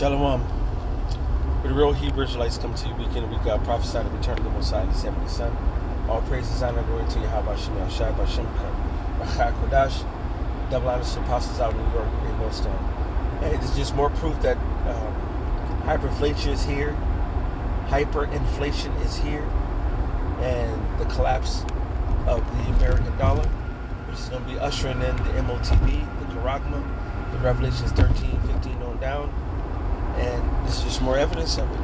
Shalom. Where the real Hebrew Israelites come to you week in and week out, prophesy the return of the Most High, the 70th Son. All praises, honor, glory to Yahweh Shem Yahshai Bashem Rachak Kodash. Double honors to apostles out in New York, Great Millstone. And it's just more proof that hyperinflation is here. Hyperinflation is here. And the collapse of the American dollar, which is going to be ushering in the MOTB, the Karagma, the Revelations 13, 15 on down. And this is just more evidence of it.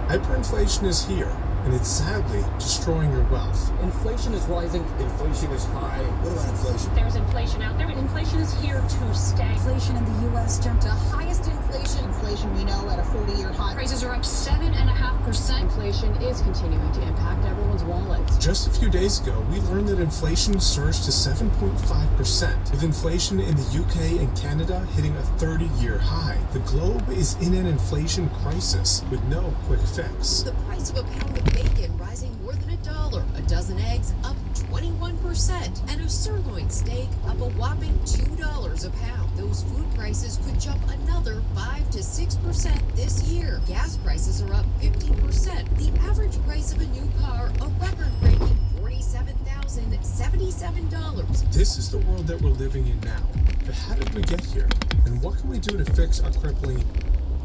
Hyperinflation is here, and it's sadly destroying your wealth. Inflation is rising. Inflation is high. What about inflation? There's inflation out there, and inflation is here to stay. Inflation in the U.S. jumped to highest inflation. Inflation we know at a 40-year high. Prices are up 7.5%. Inflation is continuing to impact everyone's wallets. Just a few days ago, we learned that inflation surged to 7.5%, with inflation in the UK and Canada hitting a 30-year high. The globe is in an inflation crisis with no quick fix. The price of a pound of bacon rising more than $1, a dozen eggs up 21%, and a sirloin steak up a whopping $2 a pound. Those food prices could jump another 5 to 6% this year. Gas prices are up 15%. The average price of a new car, a record-breaking $47,077. This is the world that we're living in now. But how did we get here? And what can we do to fix our crippling?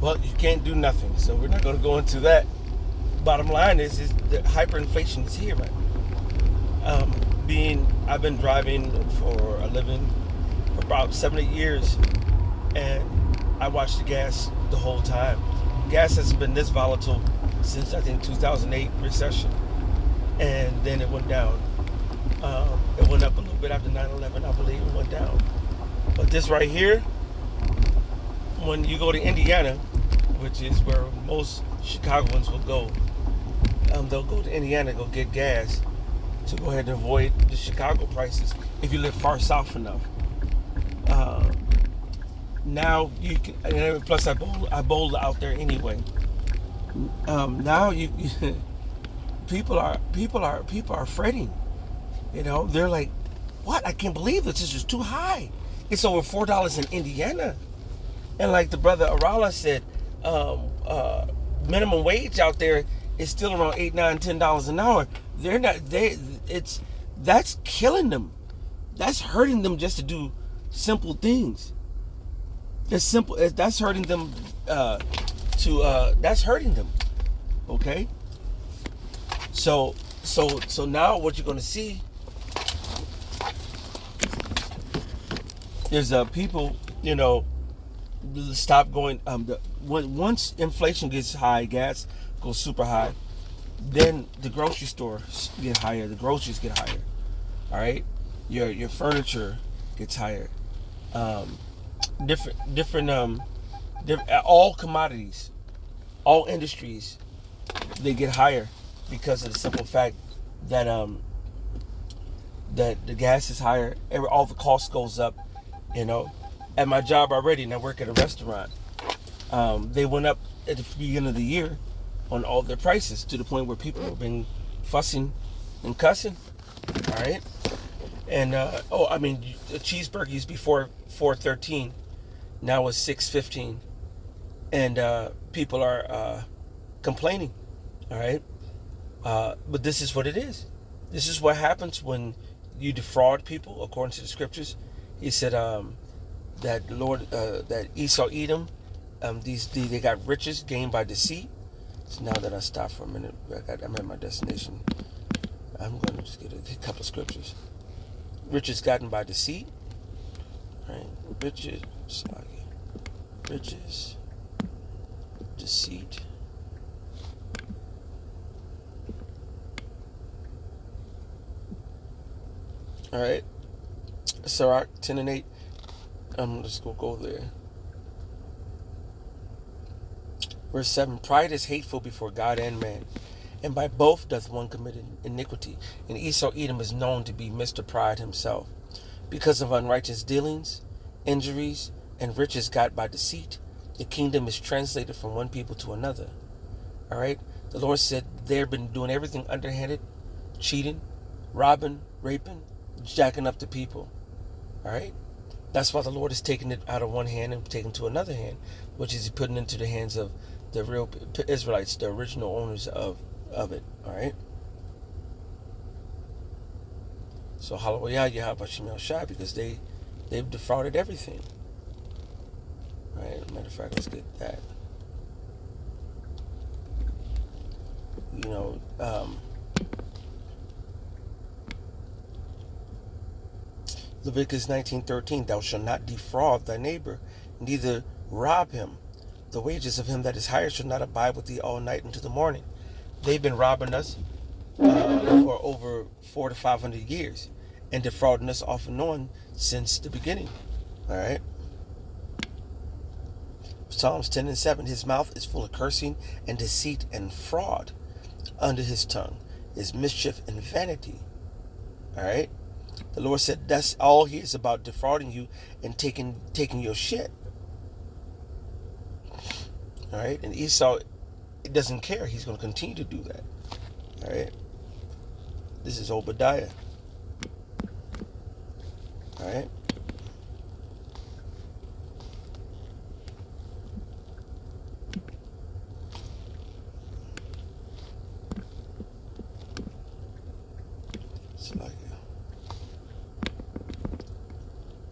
Well, you can't do nothing, so we're not going to go into that. Bottom line is that hyperinflation is here, man. I've been driving for a living for about 7 or 8 years, and I watched the gas the whole time. Gas hasn't been this volatile since, I think, 2008 recession, and then it went down. It went up a little bit after 9/11, I believe it went down. But this right here, when you go to Indiana, which is where most Chicagoans will go, they'll go to Indiana to go get gas to go ahead and avoid the Chicago prices if you live far south enough. Now you can, and plus I bowled out there anyway. Now you people are fretting. You know, they're like, what? I can't believe this. This is too high. It's over $4 in Indiana. And like the brother Arala said, minimum wage out there is still around $8, $9, $10 an hour. That's killing them. That's hurting them just to do simple things. That's hurting them that's hurting them. Okay? So now what you're gonna see is people, you know, stop going. Once inflation gets high, gas goes super high, then the grocery stores get higher. The groceries get higher. All right, your furniture gets higher. Different. All commodities, all industries, they get higher because of the simple fact that that the gas is higher. All the cost goes up. You know, at my job already, and I work at a restaurant. They went up at the beginning of the year on all their prices to the point where people have been fussing and cussing. All right, and a cheeseburger used to be $4.13, now it's $6.15, and people are complaining. All right, but this is what it is. This is what happens when you defraud people, according to the scriptures. He said that that Esau, Edom, they got riches gained by deceit. So now that I stop for a minute, I'm at my destination. I'm going to just get a couple of scriptures. Riches gotten by deceit. Right? Riches, deceit. All right. Sirach 10:8. I'm just gonna go there. Verse 7. Pride is hateful before God and man, and by both doth one commit iniquity. And Esau Edom is known to be Mr. Pride himself, because of unrighteous dealings, injuries, and riches got by deceit. The kingdom is translated from one people to another. All right. The Lord said they've been doing everything underhanded, cheating, robbing, raping, jacking up the people. All right. That's why the Lord is taking it out of one hand and taking it to another hand, which is putting it into the hands of the real Israelites, the original owners of it. All right. So hallelujah, Yahweh Shai, because they've defrauded everything. All right. Matter of fact, let's get that. You know, Leviticus 19:13, thou shalt not defraud thy neighbor, neither rob him. The wages of him that is hired shall not abide with thee all night until the morning. They've been robbing us for over 400 to 500 years and defrauding us off and on since the beginning. All right. Psalms 10:7, his mouth is full of cursing and deceit and fraud. Under his tongue is mischief and vanity. All right. The Lord said that's all he is about, defrauding you and taking your shit. All right. And Esau, it doesn't care. He's going to continue to do that. All right. This is Obadiah. All right.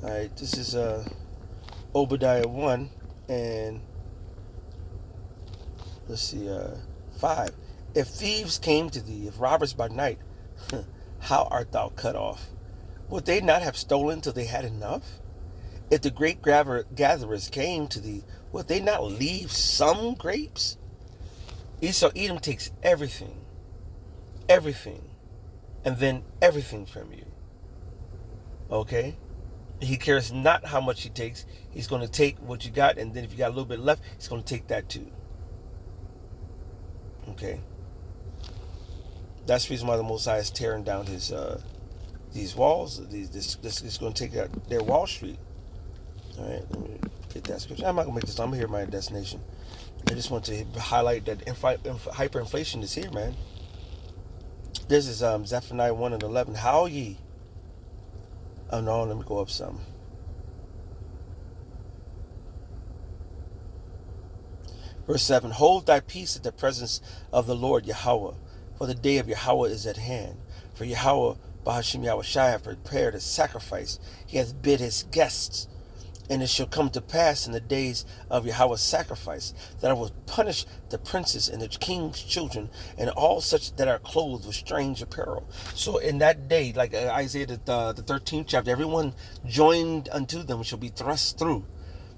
All right, this is Obadiah 1, and let's see, 5. If thieves came to thee, if robbers by night, how art thou cut off? Would they not have stolen till they had enough? If the great gatherers came to thee, would they not leave some grapes? Esau, Edom takes everything, and then everything from you. Okay? He cares not how much he takes. He's going to take what you got, and then if you got a little bit left, he's going to take that too. Okay? That's the reason why the Most High is tearing down his these walls. This is going to take out their Wall Street. All right, let me get that scripture. I'm not going to make this. I'm here at my destination. I just want to highlight that hyperinflation is here, man. This is Zephaniah 1:11. How ye? Oh no, let me go up some. Verse 7, hold thy peace at the presence of the Lord Yahweh, for the day of Yahweh is at hand. For Yahweh, Bahashim Yahweh Shai, hath prepared a sacrifice. He hath bid his guests. And it shall come to pass in the days of Yahweh's sacrifice that I will punish the princes and the king's children and all such that are clothed with strange apparel. So in that day, like Isaiah the 13th chapter, everyone joined unto them shall be thrust through.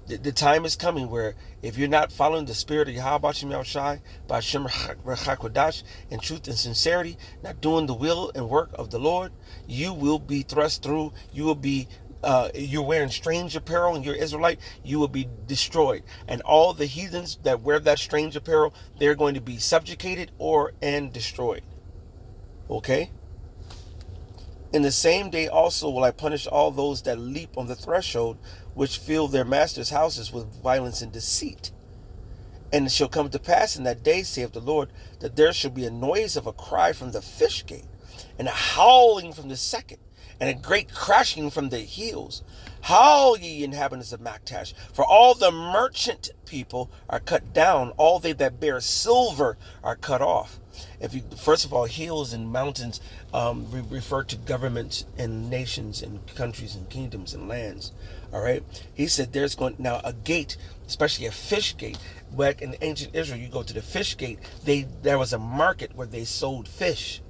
The time is coming where if you're not following the spirit of Yahweh Shai, Ba'ashem Rechakodash, in truth and sincerity, not doing the will and work of the Lord, you will be thrust through. You will be you're wearing strange apparel and you're Israelite, you will be destroyed. And all the heathens that wear that strange apparel, they're going to be subjugated and destroyed. Okay? In the same day also will I punish all those that leap on the threshold, which fill their masters' houses with violence and deceit. And it shall come to pass in that day, saith the Lord, that there shall be a noise of a cry from the fish gate, and a howling from the second, and a great crashing from the hills. Howl, ye inhabitants of Maktash, for all the merchant people are cut down, all they that bear silver are cut off. If you, first of all, hills and mountains refer to governments and nations and countries and kingdoms and lands. All right. He said there's going now a gate, especially a fish gate. Back in ancient Israel, you go to the fish gate. There was a market where they sold fish.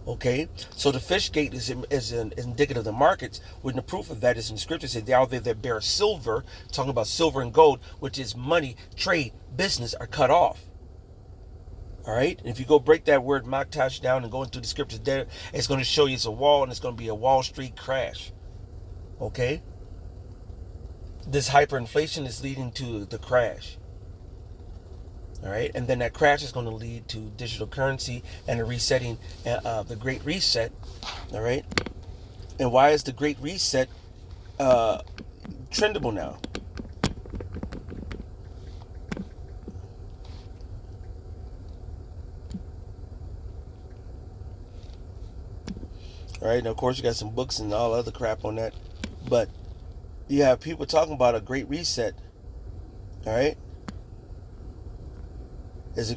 Okay, so the fish gate is indicative of the markets. When the proof of that is in Scripture, say they that bear silver, talking about silver and gold, which is money, trade, business, are cut off. All right, and if you go break that word Maktash down and go into the Scriptures there, it's going to show you it's a wall, and it's going to be a Wall Street crash. Okay, this hyperinflation is leading to the crash. All right, and then that crash is going to lead to digital currency and a resetting, the Great Reset. All right, and why is the Great Reset trendable now? All right, now of course you got some books and all other crap on that, but You have people talking about a great reset. All right, there's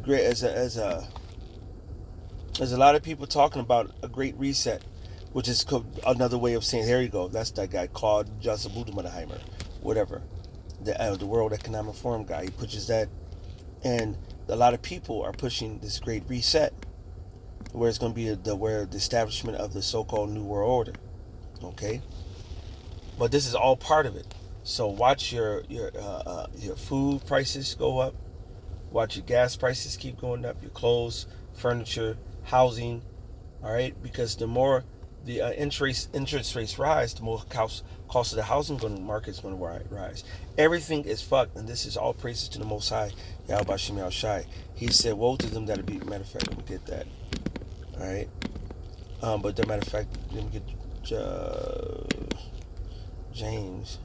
a lot of people talking about a great reset, which is another way of saying, here you go. That's that guy called Joseph Buddenheimer, whatever, the World Economic Forum guy. He pushes that, and a lot of people are pushing this great reset, where it's going to be the establishment of the so-called New World Order. Okay, but this is all part of it. So watch your food prices go up. Watch your gas prices keep going up. Your clothes, furniture, housing. All right, because the more the interest rates rise, the more cost of the housing market is going to rise. Everything is fucked, and this is all praises to the Most High, Yahweh Shem Yahweh Shai. He said, "Woe to them that be." Matter of fact, let me get that. All right, but the matter of fact, let me get James.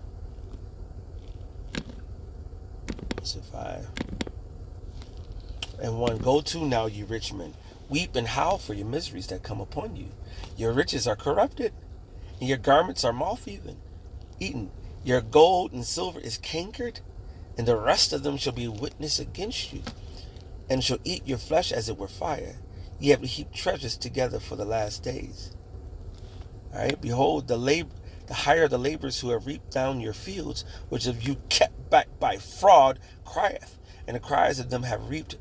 Let's see, 5 and 1. Go to now, you rich men. Weep and howl for your miseries that come upon you. Your riches are corrupted, and your garments are moth-eaten. Your gold and silver is cankered, and the rest of them shall be witness against you, and shall eat your flesh as it were fire. Ye have heaped treasures together for the last days. All right, behold, the hire of the laborers who have reaped down your fields, which have you kept back by fraud, crieth, and the cries of them have reaped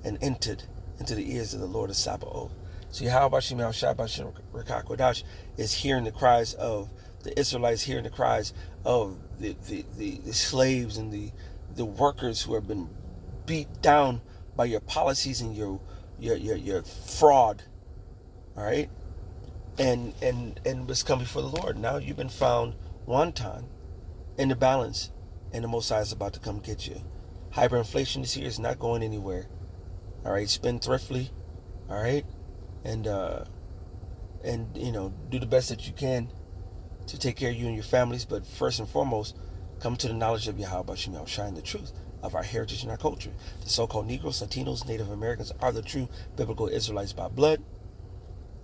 and entered into the ears of the Lord of Sabaoth. So Yahweh Shem Yahweh Shai B'Shem Rekah Kodash is hearing the cries of the Israelites, hearing the cries of the slaves and the workers who have been beat down by your policies and your fraud. All right, and was come before the Lord. Now you've been found wanton in the balance, and the Most High is about to come get you. Hyperinflation this year is not going anywhere. All right, spend thriftily. All right, and you know, do the best that you can to take care of you and your families. But first and foremost, come to the knowledge of Yahweh Shem Yahweh Shai and the truth of our heritage and our culture. The so-called Negroes, Latinos, Native Americans are the true biblical Israelites by blood.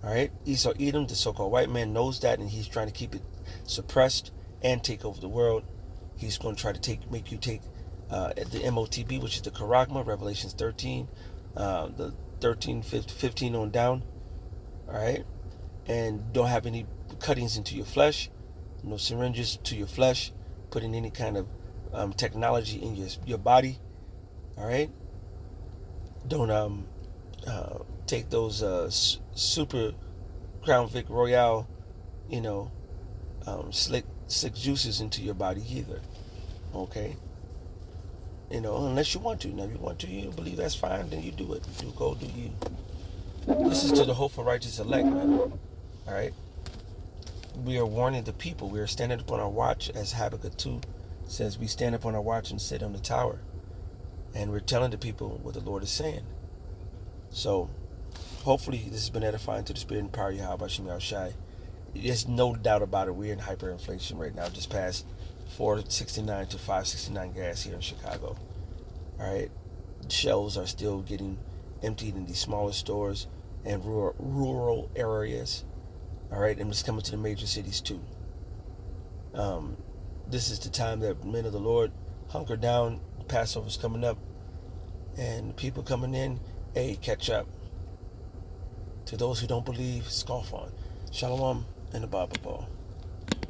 All right, Esau Edom, the so-called white man, knows that, and he's trying to keep it suppressed and take over the world. He's going to try to make you take the MOTB, which is the Charagma, Revelations 13, the 13, 15 on down. All right, and don't have any cuttings into your flesh, no syringes to your flesh, putting any kind of technology in your body. All right, don't take those super Crown Vic Royale, you know, slick juices into your body either. Okay, you know, unless you want to. Now, if you want to, you believe that's fine, then you do it. Do you. This is to the hopeful righteous elect, man. All right, we are warning the people. We are standing upon our watch, as Habakkuk 2 says. We stand upon our watch and sit on the tower, and we're telling the people what the Lord is saying. So hopefully this has been edifying to the spirit and power of Yahweh Shem Yahweh Shai. There's no doubt about it. We're in hyperinflation right now. Just past $4.69 to $5.69 gas here in Chicago. All right, shelves are still getting emptied in these smaller stores and rural areas. All right, and it's coming to the major cities too. This is the time that men of the Lord hunker down. Passover's coming up, and people coming in. Hey, catch up. To those who don't believe, scoff on. Shalom and the Bible ball.